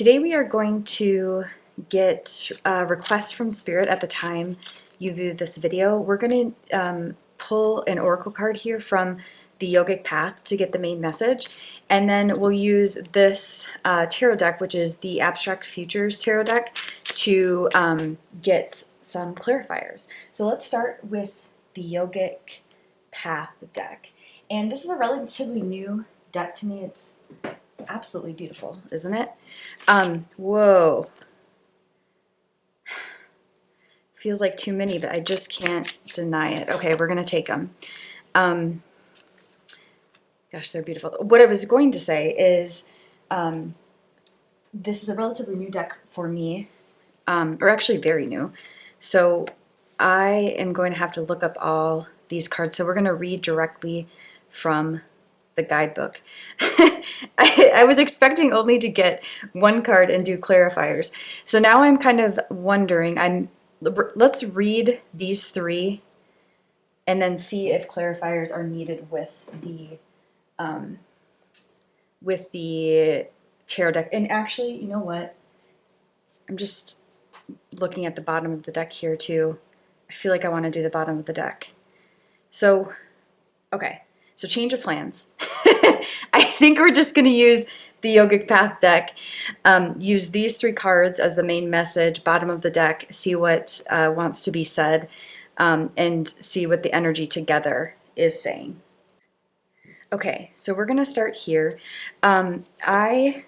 Today we are going to get a request from Spirit at the time you view this video. We're going to pull an oracle card here from the yogic path to get the main message, and then we'll use this tarot deck, which is the Abstract Futures tarot deck, to get some clarifiers. So let's start with the yogic path deck. And this is a relatively new deck to me. It's absolutely beautiful, isn't it? Whoa. Feels like too many, but I just can't deny it. Okay, we're going to take them. Gosh, they're beautiful. What I was going to say is this is a relatively new deck for me, or actually very new. So I am going to have to look up all these cards. So we're going to read directly from the guidebook. I was expecting only to get one card and do clarifiers. So now I'm kind of wondering, let's read these three and then see if clarifiers are needed with the tarot deck. And actually, you know what? I'm just looking at the bottom of the deck here too. I feel like I want to do the bottom of the deck. So, okay. So change of plans. I think we're just going to use the Yogic Path deck, use these three cards as the main message, bottom of the deck, see what wants to be said, and see what the energy together is saying. Okay, so we're going to start here. I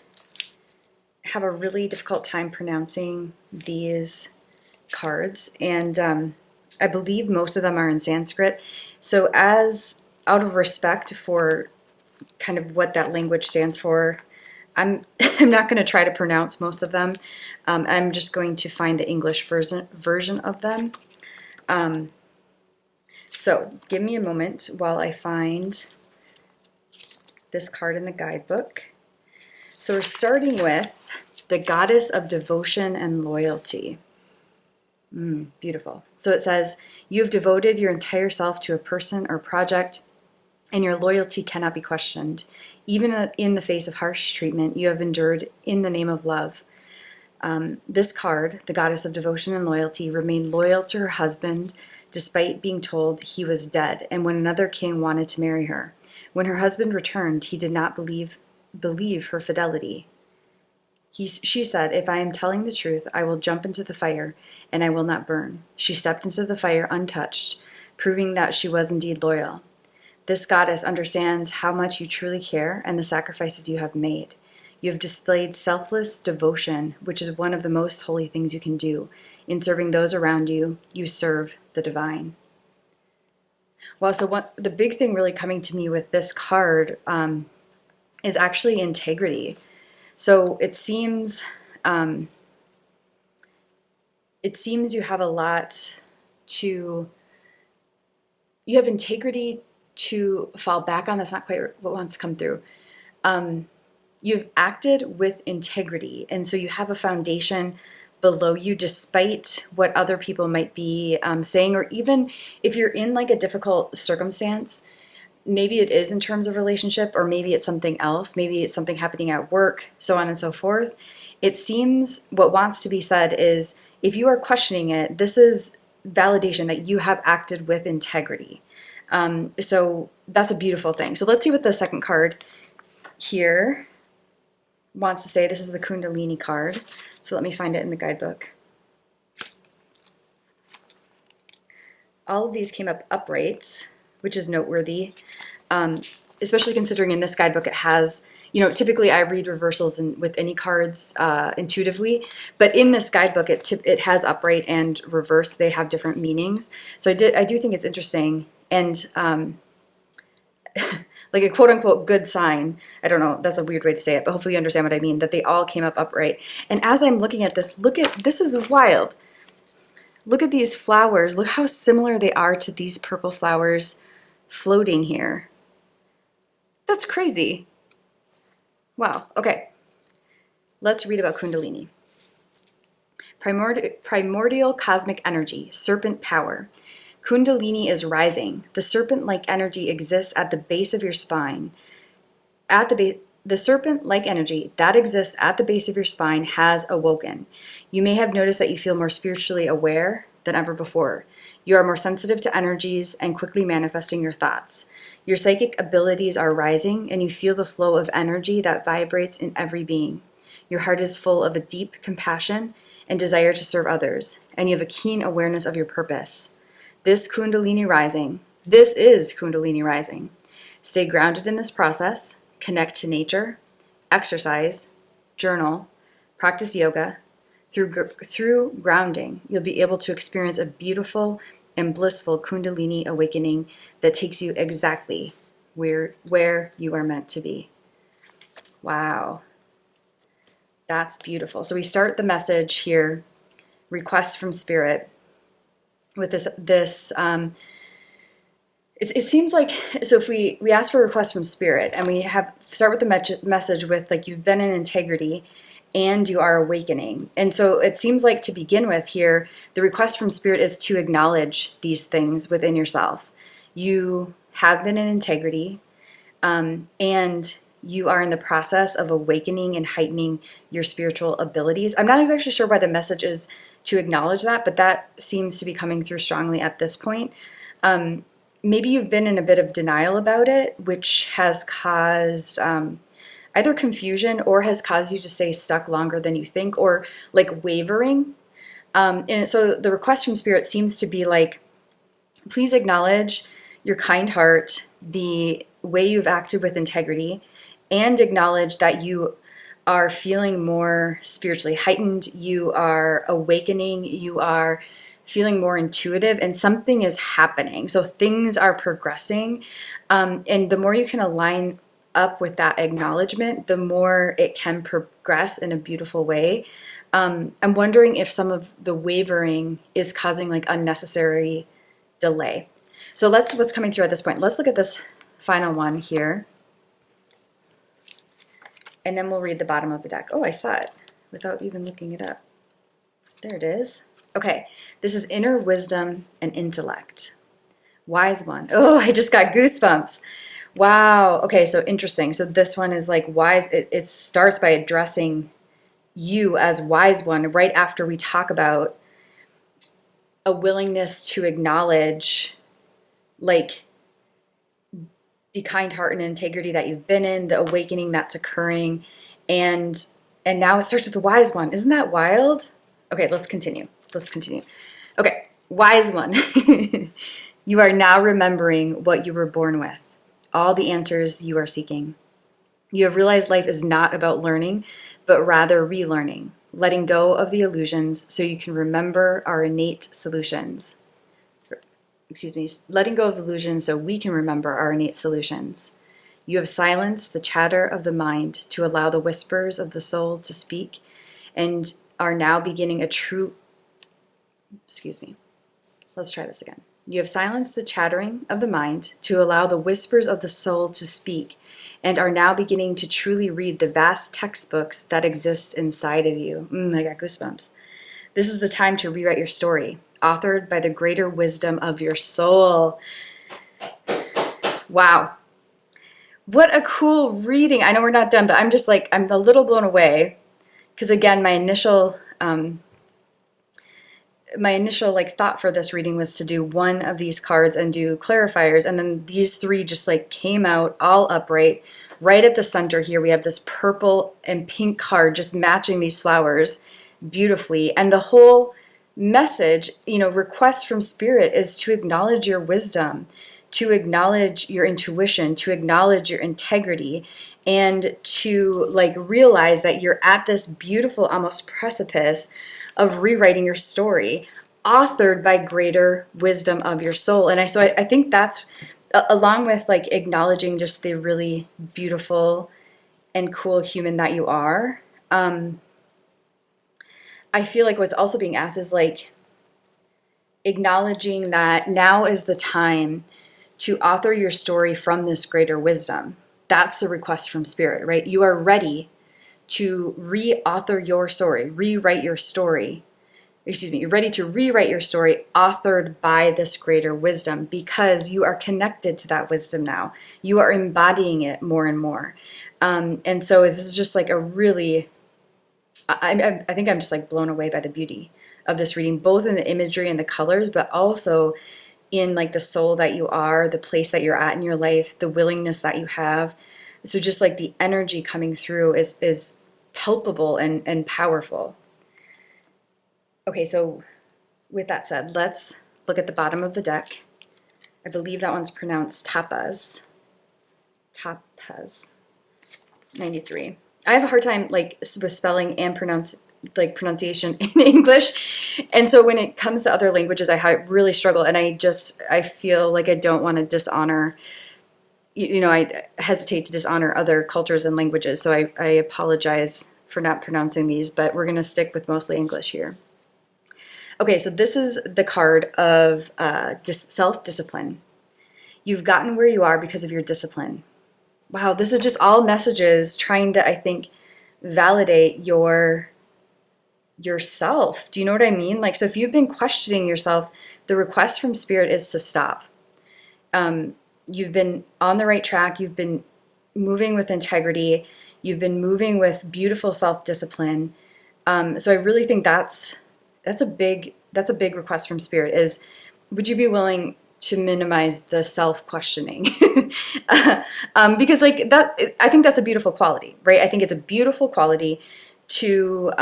have a really difficult time pronouncing these cards, and I believe most of them are in Sanskrit. So out of respect for kind of what that language stands for, I'm not going to try to pronounce most of them. I'm just going to find the English version of them. So give me a moment while I find this card in the guidebook. So we're starting with the Goddess of Devotion and Loyalty. Beautiful. So it says, you have devoted your entire self to a person or project, and your loyalty cannot be questioned. Even in the face of harsh treatment, you have endured in the name of love. This card, the Goddess of Devotion and Loyalty, remained loyal to her husband despite being told he was dead, and when another king wanted to marry her. When her husband returned, he did not believe her fidelity. She said, if I am telling the truth, I will jump into the fire, and I will not burn. She stepped into the fire untouched, proving that she was indeed loyal. This goddess understands how much you truly care and the sacrifices you have made. You have displayed selfless devotion, which is one of the most holy things you can do. In serving those around you, you serve the divine. Well, so the big thing really coming to me with this card is actually integrity. So it seems you have a lot you have integrity to fall back on. That's not quite what wants to come through. You've acted with integrity, and so you have a foundation below you despite what other people might be saying, or even if you're in like a difficult circumstance. Maybe it is in terms of relationship, or maybe it's something else. Maybe it's something happening at work, so on and so forth. It seems what wants to be said is, if you are questioning it, this is validation that you have acted with integrity. So that's a beautiful thing. So let's see what the second card here wants to say. This is the Kundalini card. So let me find it in the guidebook. All of these came up upright, which is noteworthy, especially considering in this guidebook it has, typically I read reversals with any cards intuitively, but in this guidebook it has upright and reversed. They have different meanings. So I do think it's interesting, and like a quote-unquote good sign. I don't know, that's a weird way to say it, but hopefully you understand what I mean, that they all came up upright. And as I'm looking at this, this is wild. Look at these flowers. Look how similar they are to these purple flowers floating here. That's crazy. Wow. Okay. Let's read about Kundalini. Primordial cosmic energy, serpent power. Kundalini is rising. The serpent-like energy exists at the base of your spine. At the The serpent-like energy that exists at the base of your spine has awoken. You may have noticed that you feel more spiritually aware than ever before. You are more sensitive to energies and quickly manifesting your thoughts. Your psychic abilities are rising, and you feel the flow of energy that vibrates in every being. Your heart is full of a deep compassion and desire to serve others, and you have a keen awareness of your purpose. This is Kundalini rising. Stay grounded in this process, connect to nature, exercise, journal, practice yoga. Through grounding, you'll be able to experience a beautiful and blissful Kundalini awakening that takes you exactly where you are meant to be. Wow. That's beautiful. So we start the message here, request from Spirit, with it seems like, so if we ask for a request from Spirit and we start with the message with like, you've been in integrity and you are awakening. And so it seems like to begin with here, the request from Spirit is to acknowledge these things within yourself. You have been in integrity, and you are in the process of awakening and heightening your spiritual abilities. I'm not exactly sure why the message is to acknowledge that, but that seems to be coming through strongly at this point. Maybe you've been in a bit of denial about it, which has caused either confusion or has caused you to stay stuck longer than you think, or like wavering. And so the request from Spirit seems to be like, please acknowledge your kind heart, the way you've acted with integrity, and acknowledge that you are feeling more spiritually heightened, you are awakening, you are feeling more intuitive, and something is happening. So things are progressing. And the more you can align up with that acknowledgement, the more it can progress in a beautiful way. I'm wondering if some of the wavering is causing like unnecessary delay. So what's coming through at this point. Let's look at this final one here. And then we'll read the bottom of the deck. Oh, I saw it without even looking it up. There it is. Okay, this is inner wisdom and intellect. Wise one. Oh, I just got goosebumps. Wow. Okay, so interesting. So this one is like wise. It starts by addressing you as wise one right after we talk about a willingness to acknowledge like the kind heart and integrity that you've been in, the awakening that's occurring, and now it starts with the wise one. Isn't that wild? Okay, let's continue. Okay, wise one. You are now remembering what you were born with, all the answers you are seeking. You have realized life is not about learning, but rather relearning, letting go of the illusions so you can remember our innate solutions. Letting go of the illusions so we can remember our innate solutions. You have silenced the chatter of the mind to allow the whispers of the soul to speak, and are now beginning Let's try this again. You have silenced the chattering of the mind to allow the whispers of the soul to speak, and are now beginning to truly read the vast textbooks that exist inside of you. I got goosebumps. This is the time to rewrite your story, authored by the greater wisdom of your soul. Wow. What a cool reading. I know we're not done, but I'm just like, I'm a little blown away. Because again, my initial like thought for this reading was to do one of these cards and do clarifiers, and then these three just like came out all upright. Right at the center here, we have this purple and pink card just matching these flowers beautifully. And the whole message, request from Spirit is to acknowledge your wisdom, to acknowledge your intuition, to acknowledge your integrity, and to like realize that you're at this beautiful almost precipice of rewriting your story, authored by greater wisdom of your soul. And I think that's, along with like acknowledging just the really beautiful and cool human that you are, I feel like what's also being asked is like acknowledging that now is the time to author your story from this greater wisdom. That's the request from Spirit, right? You are ready to re-author your story, rewrite your story you're ready to rewrite your story authored by this greater wisdom, because you are connected to that wisdom now. You are embodying it more and more. And so this is just like a really, I think I'm just like blown away by the beauty of this reading, both in the imagery and the colors, but also in like the soul that you are, the place that you're at in your life, the willingness that you have. So just like the energy coming through is palpable and powerful. Okay, so with that said, let's look at the bottom of the deck. I believe that one's pronounced Tapaz. Tapaz. 93. I have a hard time like with spelling and pronunciation in English. And so when it comes to other languages, I really struggle, and I feel like I don't want to dishonor, I hesitate to dishonor other cultures and languages. So I apologize for not pronouncing these, but we're going to stick with mostly English here. Okay, so this is the card of self-discipline. You've gotten where you are because of your discipline. Wow, this is just all messages trying to, I think, validate yourself. Do you know what I mean? Like, so if you've been questioning yourself, the request from Spirit is to stop. You've been on the right track. You've been moving with integrity. You've been moving with beautiful self-discipline. So I really think that's a big request from Spirit is, would you be willing to minimize the self-questioning? Because like that, I think that's a beautiful quality, right? I think it's a beautiful quality to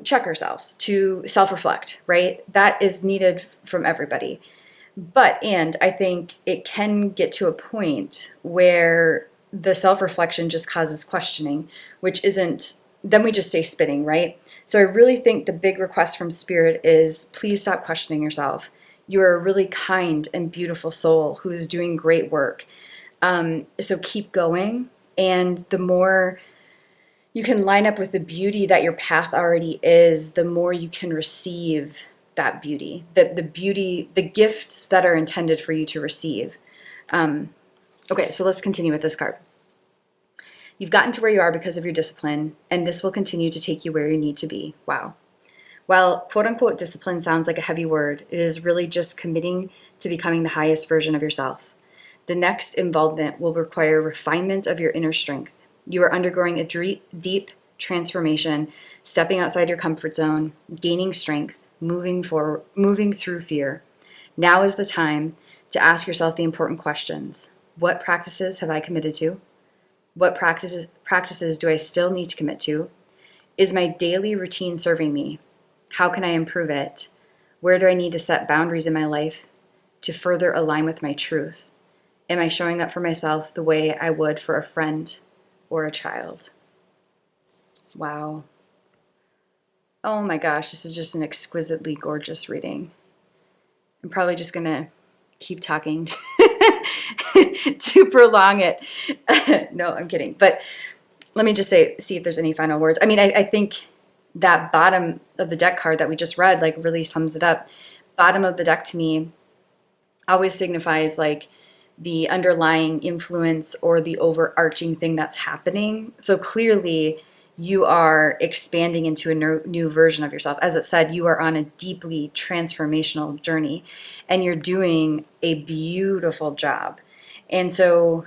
check ourselves, to self-reflect, right? That is needed from everybody. And I think it can get to a point where the self-reflection just causes questioning, which isn't, then we just stay spinning, right? So I really think the big request from Spirit is, please stop questioning yourself. You are a really kind and beautiful soul who is doing great work. So keep going. And the more you can line up with the beauty that your path already is, the more you can receive that beauty, the beauty, the gifts that are intended for you to receive. Okay, so let's continue with this card. You've gotten to where you are because of your discipline, and this will continue to take you where you need to be. Wow. While quote-unquote discipline sounds like a heavy word, it is really just committing to becoming the highest version of yourself. The next involvement will require refinement of your inner strength. You are undergoing a deep transformation, stepping outside your comfort zone, gaining strength, moving through fear. Now is the time to ask yourself the important questions. What practices have I committed to? What practices do I still need to commit to? Is my daily routine serving me? How can I improve it? Where do I need to set boundaries in my life to further align with my truth? Am I showing up for myself the way I would for a friend or a child? Wow. Oh my gosh, this is just an exquisitely gorgeous reading. I'm probably just going to keep talking to prolong it. No, I'm kidding. But let me just see if there's any final words. I mean, I think that bottom of the deck card that we just read, like, really sums it up. Bottom of the deck to me always signifies like the underlying influence or the overarching thing that's happening. So clearly you are expanding into a new version of yourself. As it said, you are on a deeply transformational journey, and you're doing a beautiful job. And so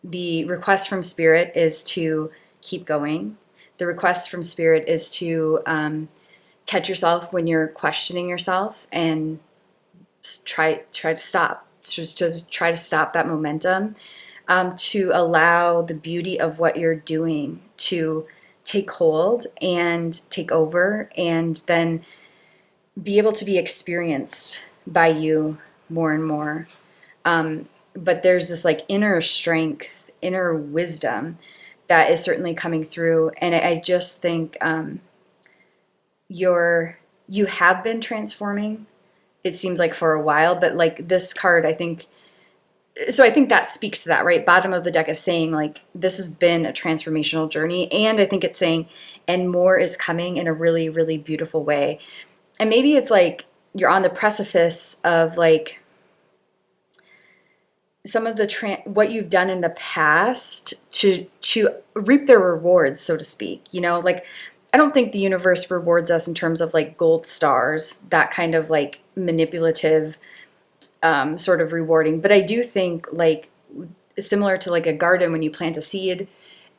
the request from Spirit is to keep going. The request from Spirit is to catch yourself when you're questioning yourself and try to stop. To try to stop that momentum, to allow the beauty of what you're doing to take hold and take over, and then be able to be experienced by you more and more. But there's this like inner strength, inner wisdom that is certainly coming through, and I just think you have been transforming. It seems like for a while, but like this card, I think that speaks to that, right? Bottom of the deck is saying like this has been a transformational journey, and I think it's saying, and more is coming in a really, really beautiful way. And maybe it's like you're on the precipice of like some of the what you've done in the past to reap their rewards, so to speak. You know, like I don't think the universe rewards us in terms of like gold stars, that kind of like manipulative sort of rewarding. But I do think like similar to like a garden, when you plant a seed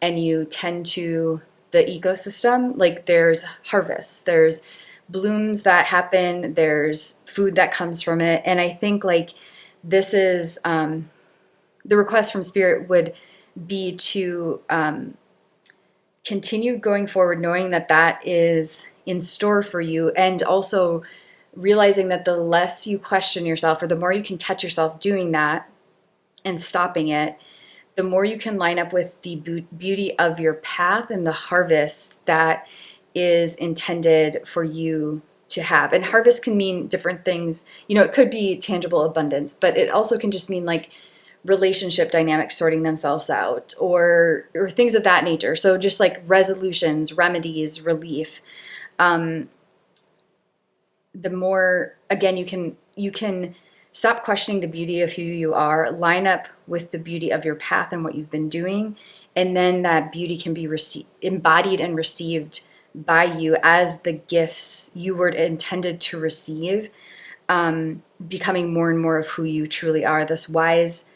and you tend to the ecosystem, like there's harvests, there's blooms that happen, there's food that comes from it. And I think like this is the request from Spirit would be to continue going forward, knowing that that is in store for you, and also realizing that the less you question yourself, or the more you can catch yourself doing that and stopping it, the more you can line up with the beauty of your path and the harvest that is intended for you to have. And harvest can mean different things. You know, it could be tangible abundance, but it also can just mean like relationship dynamics sorting themselves out, or things of that nature. So just like resolutions, remedies, relief. The more, again, you can stop questioning the beauty of who you are, line up with the beauty of your path and what you've been doing, and then that beauty can be embodied and received by you as the gifts you were intended to receive, becoming more and more of who you truly are, this wise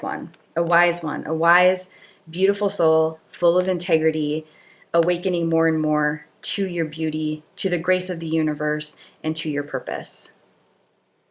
one, a wise, beautiful soul, full of integrity, awakening more and more to your beauty, to the grace of the universe, and to your purpose.